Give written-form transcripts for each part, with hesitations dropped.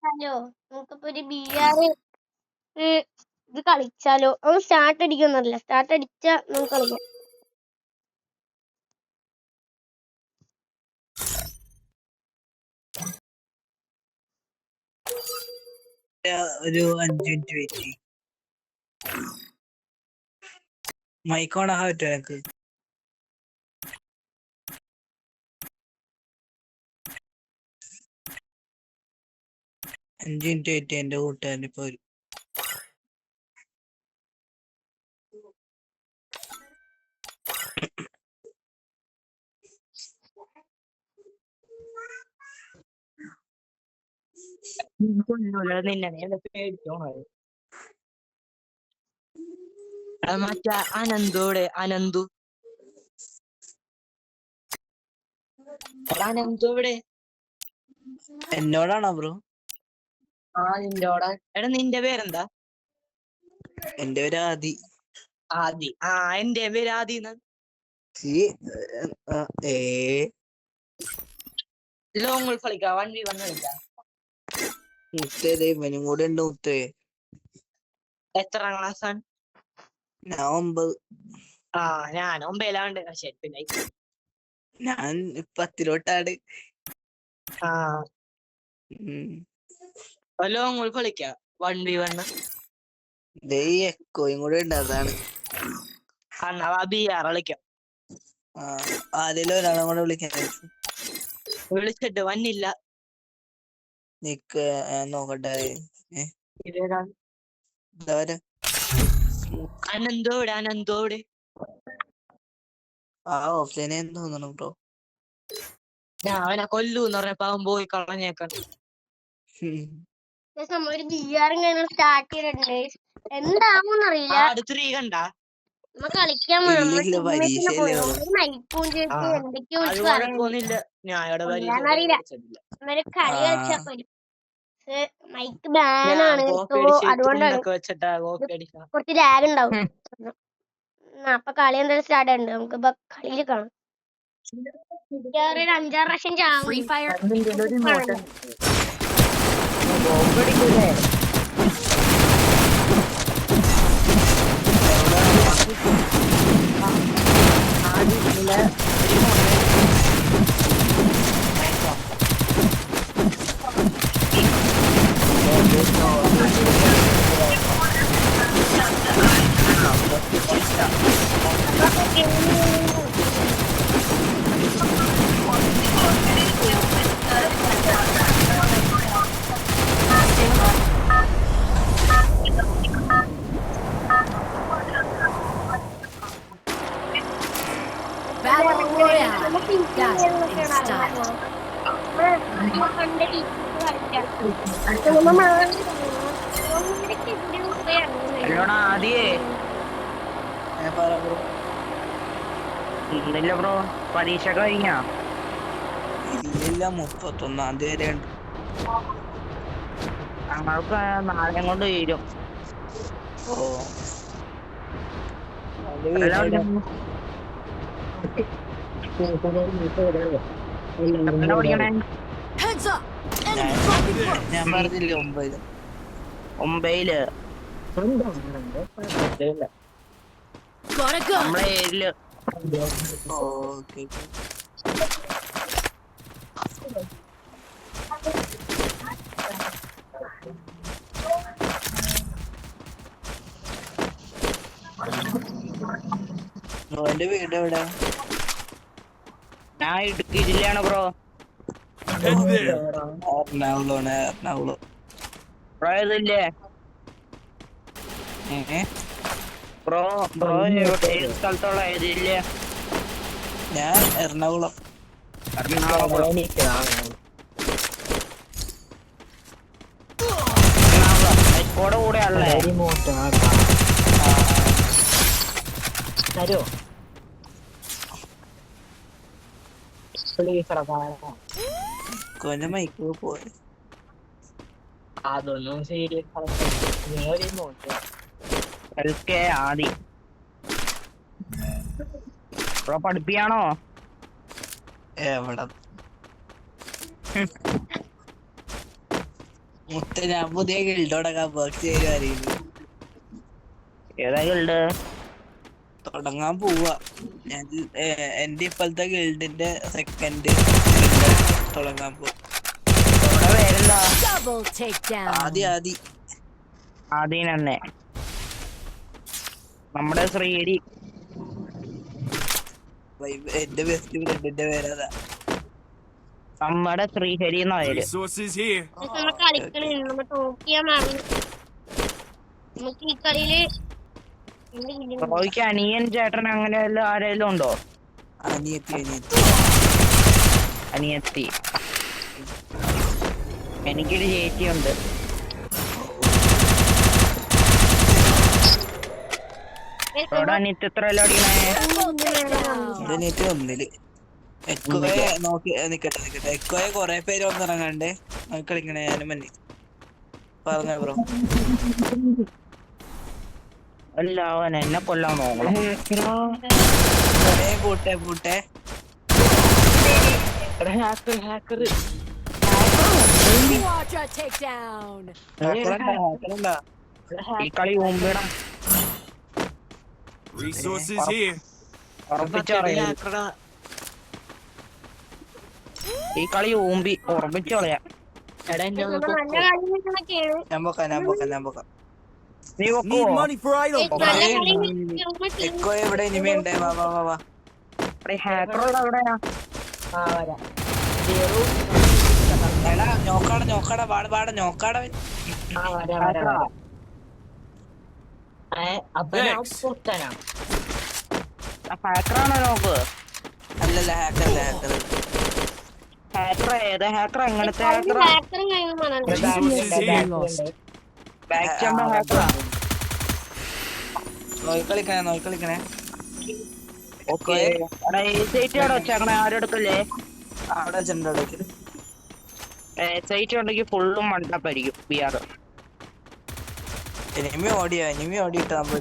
Hello നമുക്കിപ്പോ ഒരു BR ഇത് കളിച്ചാലോ? അത് സ്റ്റാർട്ട് അടിക്കുന്നല്ല, സ്റ്റാർട്ട് അടിച്ചാ നമുക്ക് കളിക്കാം. ഒരു 5 മിനിറ്റ് വെയിറ്റ് ചെയ്യും. മൈക്ക് ഓൺ ആകാൻ പറ്റുമോ എനിക്ക്? അഞ്ച് മിനിറ്റ് വെയിറ്റ് ചെയ്യാം, എന്റെ കൂട്ടുകാരൻ ഇപ്പൊ വരും. മറ്റേ അനന്തോടെ അനന്തു അനന്തോടെ എന്നോടാണോ ബ്രോ? നിന്റോടെ. എടാ നിന്റെ പേരെന്താ? എന്റെ പേര് ആദി. ആദി. എന്റെ പേര് ആദി. ലോങ് ഗോൾഫ് കളിക്കാം, 1v1 കളിക്കാം. മുത്തേത് ഇവനും കൂടെ ഉണ്ട്. മുത്തേ എത്രാം ക്ലാസ്സാണ്? ഞാൻ 9. ഞാൻ 9ലാണ്ട്. ശരി, പിന്നെ ഞാൻ 10ലോട്ടാണ്. ലോങ് ഗോൾഫ് കളിക്കാം, 1v1. എക്കോയും കൂടെ ഉണ്ട്, അതാണ്. ബിആർ കളിക്കാം. ആരെങ്കിലും ഒരാളെ കൂടെ വിളിക്കാൻ വിളിച്ചിട്ട് വന്നില്ല. നിക്ക് നോക്കട്ടെ. അനന്തോടെ അനന്തോടെ ഓഫ്ലൈനെ തോന്നണം ബ്രോ. ഞാൻ അവനെ കൊല്ലൂന്ന് പറഞ്ഞപ്പോ അവൻ പോയി കളഞ്ഞേക്കാൻ. ഒരു ബിആർ ഇങ്ങനെ സ്റ്റാർട്ട് ചെയ്തിട്ടുണ്ട്. എന്താവൂന്നറിയില്ല. കണ്ടാ നമ്മ കളിക്കാൻ കളി കളിച്ചാ പോലും മൈക്ക് ബാനാണ്. അതുകൊണ്ടാണ് കുറച്ച് ലാഗ് ഉണ്ടാവും. അപ്പൊ കളി എന്തായാലും സ്റ്റാർട്ട് ആയിട്ടുണ്ട്. നമുക്ക് ഇപ്പൊ കളിയിൽ കാണാം. 5-6 പ്രാവശ്യം ചാവും. ഇല്ല ബ്രോ, പരീക്ഷ കഴിഞ്ഞാ? ഇല്ല, 31-ാം തീയതി വരെ ഉണ്ട്. ഞങ്ങൾക്ക് നാളെ കൊണ്ട് തീരും. ഞാൻ പറഞ്ഞില്ലേ 9. 9 നമ്മളെ ഏരിയയില്. ബ്രോന്റെ വീട് എവിടെ? ഞാൻ ഇടുക്കി ജില്ലയാണ് ബ്രോ. എറണാകുളം. ബ്രോ ഇതില്ലേ? ബ്രോ ഏത് സ്ഥലത്തുള്ള ഏത് ജില്ല? ഞാൻ എറണാകുളം. കൂടെ ആണല്ലേ? മൈക്ക് പോയി. അതൊന്നും സീരിയസ് ആദി ബ്രോ പഠിപ്പിയാണോ? എവിടെ? മുത്ത ഞാൻ പുതിയ ഗിൽഡോടൊക്കെ വർക്ക് ചെയ്ത് അറിയുന്നു. ഏതാ ഗിൽഡ്? തുടങ്ങാൻ പോവാ ഞാൻ. എന്റെ ഇപ്പോഴത്തെ ഗിൽഡിന്റെ സെക്കൻഡ് തുടങ്ങാൻ പോവാ. പേരെന്താ? ആദ്യ ആദ്യം തന്നെ നമ്മുടെ ശ്രീഹരി. എന്റെ ബെസ്റ്റ് ഫ്രണ്ടിന്റെ പേരതാ. നമ്മുടെ ശ്രീഹരി എന്ന പേര്. നമ്മ കളിക്കണേ നമ്മ നോക്കിയാ മതി. നമുക്ക് ഈ കളിയില് റോയ്ക്ക് അനിയൻ ചേട്ടൻ അങ്ങനെ ആരെങ്കിലും ഉണ്ടോ? അനിയത്തി. എനിക്കൊരു ചേച്ചിയുണ്ട്. അനിയത്തി എത്ര അനിയത്തി ഒന്നില്. എക്കോയെ നോക്കി നിക്കട്ടെ. എക്കോയെ കൊറേ പേര് വന്നിറങ്ങാണ്ടേ നോക്കി കളിക്കണേ. ഞാനും മന്നി പറഞ്ഞ ബ്രോ. അല്ല അവൻ എന്നെ കൊല്ലാൻ നോക്കണം. പൂട്ടെ ഈ കളി ഊമ്പിടം. ഈ കളി ഊമ്പി ഉറപ്പിച്ചു കളയാം. ഞാൻ പോക്കാം. നീ വെക്കുവോ? എക്കോയെ ഇവിടെ ഇനിമയുണ്ടേ. വാ ഹാക്കറോട് എവിടെയാ? എടാ ഞോക്കാട പാട് ഞോക്കാട. ഹാക്കറാണോ നോക്ക്? അല്ലല്ല ഹാക്കർ. ഹാക്കർ ഏതാ? ഹാക്കർ എങ്ങനത്തെ ഹാക്കർ? ബാക്ക് ചാമ്പ ഹാക്കറാ? നോയിക്കളിക്കണേ. ഓക്കെ. അവിടെ വെച്ചേക്കണേ. ആരും എടുക്കല്ലേ? അവിടെ വെച്ചിട്ടുണ്ട്. സൈറ്റ് ഉണ്ടെങ്കിൽ ഫുള്ളും മണ്ടപ്പായിരിക്കും. ബിആർ എനിമി ഓടിയിട്ട് നമ്മൾ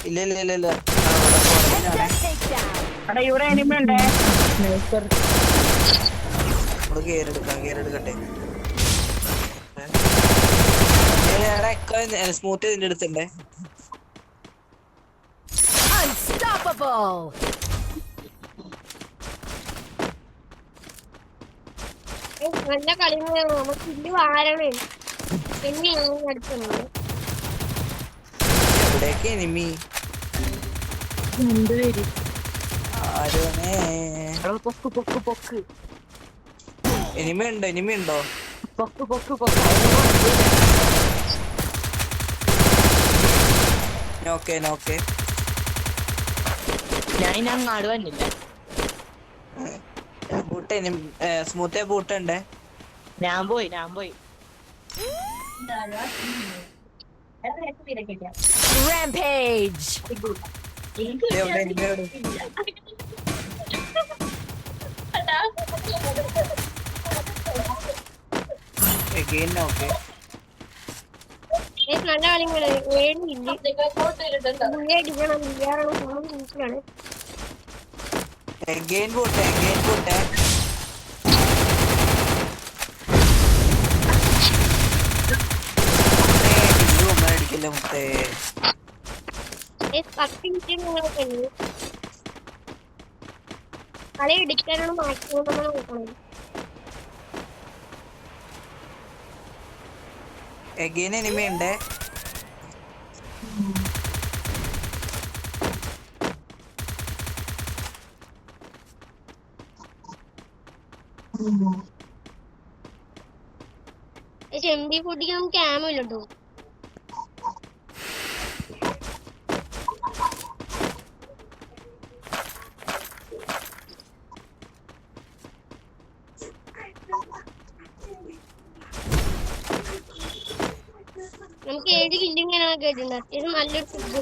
ഇല്ല. ഇവിടെ എനിമി ഉണ്ടേ. നമ്മള് കേറെടുക്കട്ടെ. സ്മൂത്ത് ഇതിന്റെ അടുത്തുണ്ടേ. നല്ല കളി നമുക്ക് ഇല്ല വാരണേ. പിന്നെ അടുത്തുണ്ട് എവിടേക്ക് എനിമി? എനിമി ഉണ്ടോ? നോക്കേ. ഞാൻ അങ്ങാട് വന്നില്ല. സ്മൂത്തേ ബൂട്ടുണ്ടേ. ഞാൻ പോയി Rampage. നല്ല കളികള് Again boot. കളി എടുക്കാനാണ് മാക്സിമം നമ്മൾ നോക്കണം. Again enemy ഉണ്ട്. ചെമ്പി പൊട്ടിക്ക് നമുക്ക് ക്യാമ ഇല്ലട്ടോ. നമുക്ക് 7 കില്ലിങ്ങനെ കേട്ടിട്ടുണ്ട്. അത്യാവശ്യം നല്ലൊരു ഫുഡ്.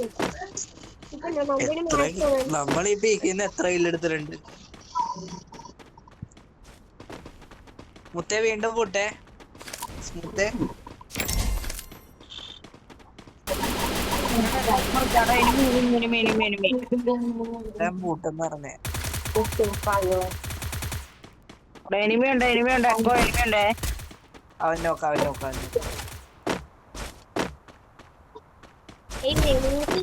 നമ്മൾ ഈ പീക്കിന്ന് എത്ര കില്ലെടുത്തിട്ടുണ്ട്? മുത്തേ വീണ്ടും പൂട്ടെ. സ്മൂത്തേ പൂട്ടെന്ന് പറഞ്ഞേ. എനിമി ഉണ്ട്. അവൻ നോക്കാം നിങ്ങൾക്ക്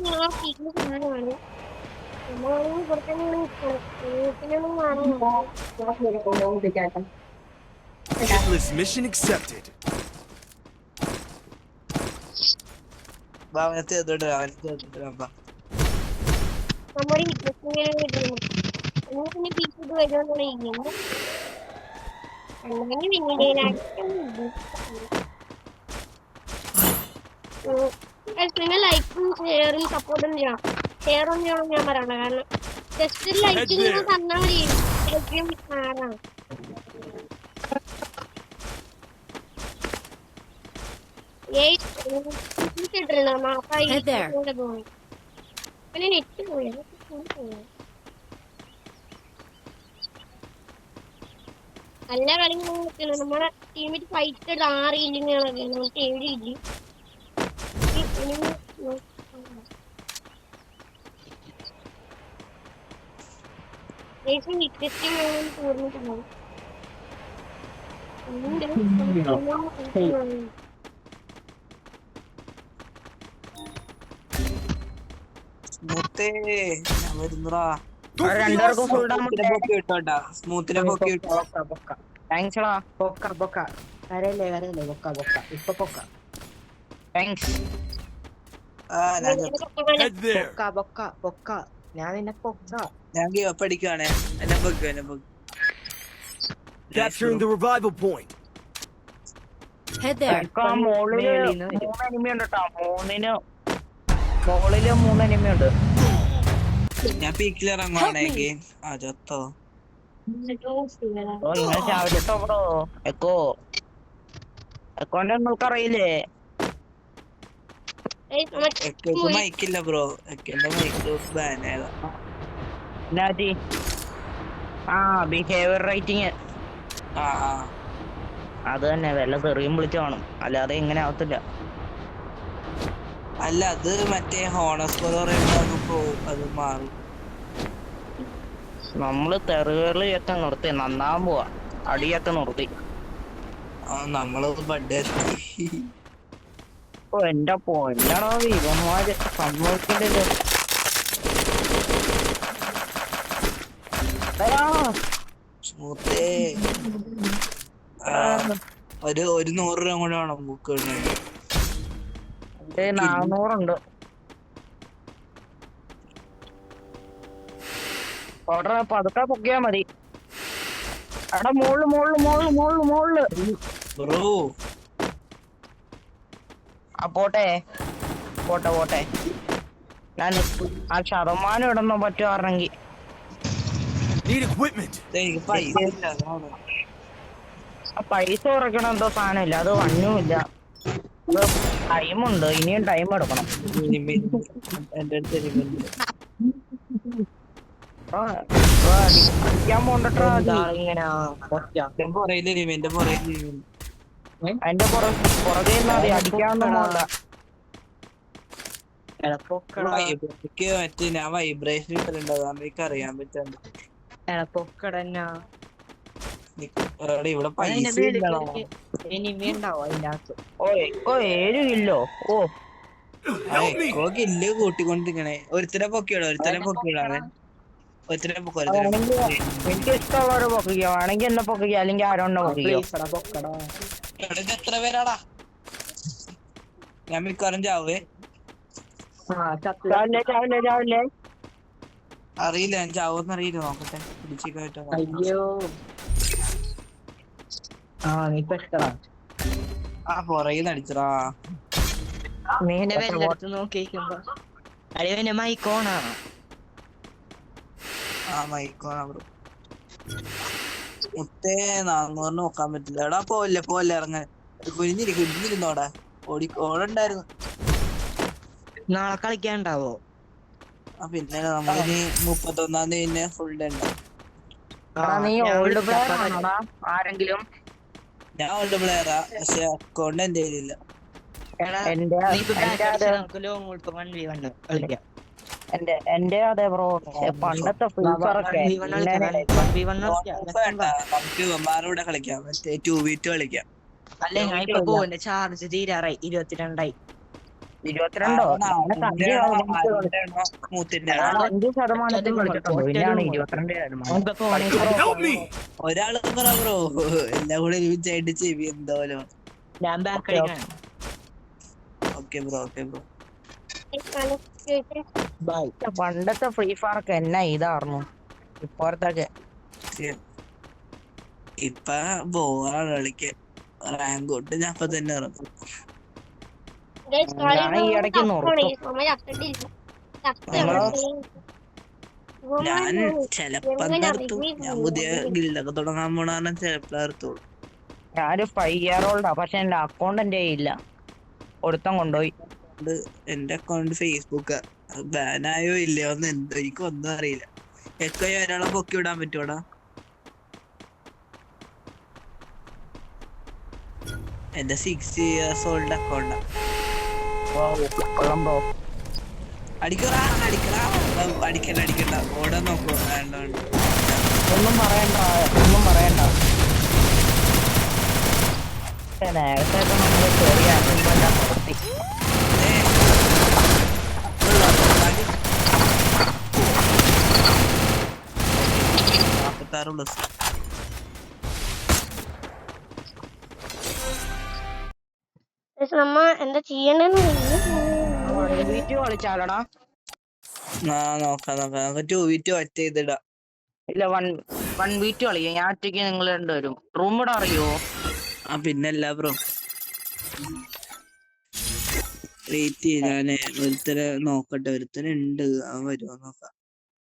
ഞാൻ ടീമിൽ കാണുവാണ് നമ്മളൊന്നും പുറത്തൊന്നും വീട്ടിലൊന്നും കാണാൻ Hitless mission accepted. അവനത്തെ നമ്മുടെ വിശ്വസിങ്ങനെ കിട്ടുന്നു പിന്നെ പീസ് വരുമെന്നുള്ള ഇരിക്കുന്നു അല്ലെങ്കിൽ നിങ്ങൾ ലൈക്കും ഷെയറും സപ്പോർട്ടും ചെയ്യണം ഷെയറൊന്നും ചെയ്യണം ഞാൻ പറയണം കാരണം ജസ്റ്റ് ലൈക്ക് നിങ്ങൾ തന്നാൽ മതി മാറാം പിന്നെ നെറ്റ് പോയി നല്ല കളി നോക്കണം നമ്മളെ ടീമിൽ ഫൈറ്റ് 6 ഇല്ലിങ്ങളൊക്കെ നമുക്ക് 7 ഇല്ല രണ്ടുപേർക്കും ഫുൾ സ്മൂത്തിനെ പൊക്കി കിട്ടോ താങ്ക്സ് പൊക്ക കരയല്ലേ പൊക്ക ഇപ്പൊ പൊക്ക താങ്ക്സ് Head there. പൊക്ക ഞാൻ നിന്നെ പൊക്ക ഞാൻ ഗീവ് അപ്പ് അടിക്കുവാണേ എന്നെ പൊക്ക് Capturing the revival point. Head there. മോളില് 3 എനിമി ഉണ്ട് കേട്ടോ മോളില് 3 എനിമി ഉണ്ട് ഞാൻ പീക്കിൽ ഇറങ്ങുവാണെങ്കിൽ ചത്തോ ഇങ്ങനെ ചാവിട്ടോ ബ്രോ എക്കോന്റെ നിങ്ങൾക്ക് അറിയില്ലേ മൈക്കില്ല ബ്രോ എന്റെ മൈക്ക് ബാൻ ആയതാ ബിഹേവിയർ റൈറ്റിങ് അത് തന്നെ വല്ല തെറിയും വിളിച്ചു കാണും അല്ലാതെ ഇങ്ങനെ ആവത്തില്ല അല്ല അത് മറ്റേ ഹോണസ്കോർ പറയുമ്പോ അത് മാറും നമ്മള് തെറികളിയൊക്കെ നിർത്തി നന്നാവാൻ പോവാ അടിയൊക്കെ നിർത്തി നമ്മള് ബഡ് എന്റെ പൊന്നടോ ഇവന്മാര് സംഭവിക്കണ്ടല്ലോ സ്മൂത്തേ ഒരു 100 രൂപ കൂടെ വേണം ബുക്ക് 400 ഓർഡർ പതുക്കെ പൊക്കിയാ മതി അവിടെ മോളില് ബ്രോ പോട്ടെ ഞാൻ ആ ശതമാനം ഇടുന്ന പറ്റുവാണെങ്കിൽ Need equipment. എനിക്ക് പൈസ ഇല്ല അതാണ്. ആ പൈസ കുറയ്ക്കണം എന്തോ സാധനമില്ല അത് വണ്ണുമില്ല അത് ടൈമുണ്ട് ഇനിയും ടൈം എടുക്കണം എന്റെ അടുത്ത് ഇരിക്കുന്നുണ്ട്. അടിക്കാൻ പോണ്ടോ ഇങ്ങനെ എന്റെ പുറകില് ഇരിക്കും, എന്റെ പുറകില് ഇരിക്കും. അതിന്റെ പുറകെ അടിക്കാവുന്ന പോണ്ട എനിക്ക് മറ്റേ ഞാൻ വൈബ്രേഷൻ ഇട്ടിട്ടുണ്ട് അതാണ് എനിക്ക് അറിയാൻ പറ്റുന്നുണ്ട്. ഇവിടെ പൈസ ഇല്ലടാ. ഓ 7 കിലോ ഓ കില്ല് കൂട്ടിക്കൊണ്ടിരിക്കണേ. ഒരുത്തനെ പൊക്കിയോളൂ ഒരുത്തനെ പൊക്കിയോളാണ് എനിക്ക് ഇഷ്ടമുള്ളവരെ പൊക്കിക്കോ വേണമെങ്കിൽ എന്നെ പൊക്കിക്കോ അല്ലെങ്കിൽ ആരോണ്ടെ പൊക്കിക്കോ എത്ര പേരാടാ? ഞാൻ മിക്കവാറും ചാവേ ചാവില്ലേ അറിയില്ല, ഞാൻ ചാവോന്ന് അറിയില്ല. നോക്കട്ടെ പിടിച്ചിട്ടോ. അയ്യോ നീ പെട്ടടാ പുറകിൽ അടിച്ചടാ. നീനെ വെല്ലെടുത്ത് നോക്കിയിരിക്കുമ്പോ അടിയവന്റെ മൈക്കോണാ മൈക്കോണ ബ്രോ. മുത്തേ 400 നോക്കാൻ പറ്റില്ല. എടാ പോലെ ഇറങ്ങാൻ കുഞ്ഞിരുന്നോടാ. ഓടുണ്ടായിരുന്നു. നാളെ കളിക്കാണ്ടാവോ? പിന്നെ നമ്മളിനി 31-ാം തീയതി ഫുൾ ഡേ ഉണ്ടാവും. നീ ഓൾഡ് പ്ലെയർ ആണോടാ ആരെങ്കിലും? ഞാൻ ഓൾഡ് പ്ലെയറാ, പക്ഷെ അക്കൗണ്ട് എന്റെ കയ്യിലില്ല. എന്റെ അതെ ബ്രോ പണ്ടത്തെ ഫ്രീഫയറൊക്കെ നമുക്ക് ഇവന്മാരുടെ കളിക്കാം, മറ്റേ 2v2 കളിക്കാം. അല്ലേ ഞാൻ ഇപ്പൊ പോവുന്നെ ചാർജ് തീരാറായി 22 22 മൂത്തിന്റെ ഞാൻ 5% കളിച്ചിട്ടുണ്ടോ ഇനിയാണ് 22 Help me! ഒരാള് ബ്രോ എല്ലാം കൂടെ ഒരുമിച്ചായിട്ട് ചെവി എന്തോലോ. ഞാൻ ബാക്ക് അടിക്കാൻ ഓക്കെ ബ്രോ ബൈ. പണ്ടത്തെ ഫ്രീ ഫയർ ഒക്കെ എന്നാ ഇതായിരുന്നു ഇപ്പോഴത്തൊക്കെ. ഇപ്പൊ ബോറാണ് കളിക്കാൻ. റാങ്ക് കൊണ്ട് ഞാൻ ഇപ്പൊ തന്നെ ഇറങ്ങും. ഞാൻ ഈ ഇടയ്ക്ക് നിർത്തും. ഞാൻ ചെലപ്പോ നിർത്തും. ഞാൻ പുതിയ ഗിൽഡൊക്കെ തുടങ്ങാൻ പോണ കാരണം ചെലപ്പോ നിർത്തുള്ളൂ. ഞാനൊരു 5 year old പക്ഷെ എന്റെ അക്കൗണ്ട് എന്റെ ഇല്ല, ഒരുത്തം കൊണ്ടുപോയി. എന്റെ അക്കൗണ്ട് ഫേസ്ബുക്ക് ബാനായോ ഇല്ലയോ എന്ന് എന്തോ എനിക്ക് ഒന്നും അറിയില്ല. എക്കോ ഒരാളെ പൊക്കി വിടാൻ പറ്റൂടാ? എന്റെ 6 years old അക്കൗണ്ടാ. കൊള്ളാം ബ്രോ. അടിക്കണ്ട ഓടാൻ നോക്കൂ. വേണ്ട ഒന്നും പറയണ്ട. നേരത്തെ നമ്മള് ചെറിയ അസംബന്ധം നിർത്തി. നമ്മ എന്താ ചെയ്യണ്ടെന്ന് വീട്ടിൽ കളിച്ചാലടാ. നോക്കാം 2v2 ഒറ്റ ചെയ്തിടാം. ഇല്ല 1v2 കളിക്കാം. ഞാൻ ഒറ്റയ്ക്ക് നിങ്ങൾ രണ്ടുപേരും. റൂം ഇവിടെ അറിയോ? പിന്നല്ല ബ്രോ. വെയിറ്റ് ചെയ്ത് ഞാന് ഒരുത്തരെ നോക്കട്ടെ. ഒരുത്തനുണ്ട്, അവൻ വരുമോ നോക്കാം.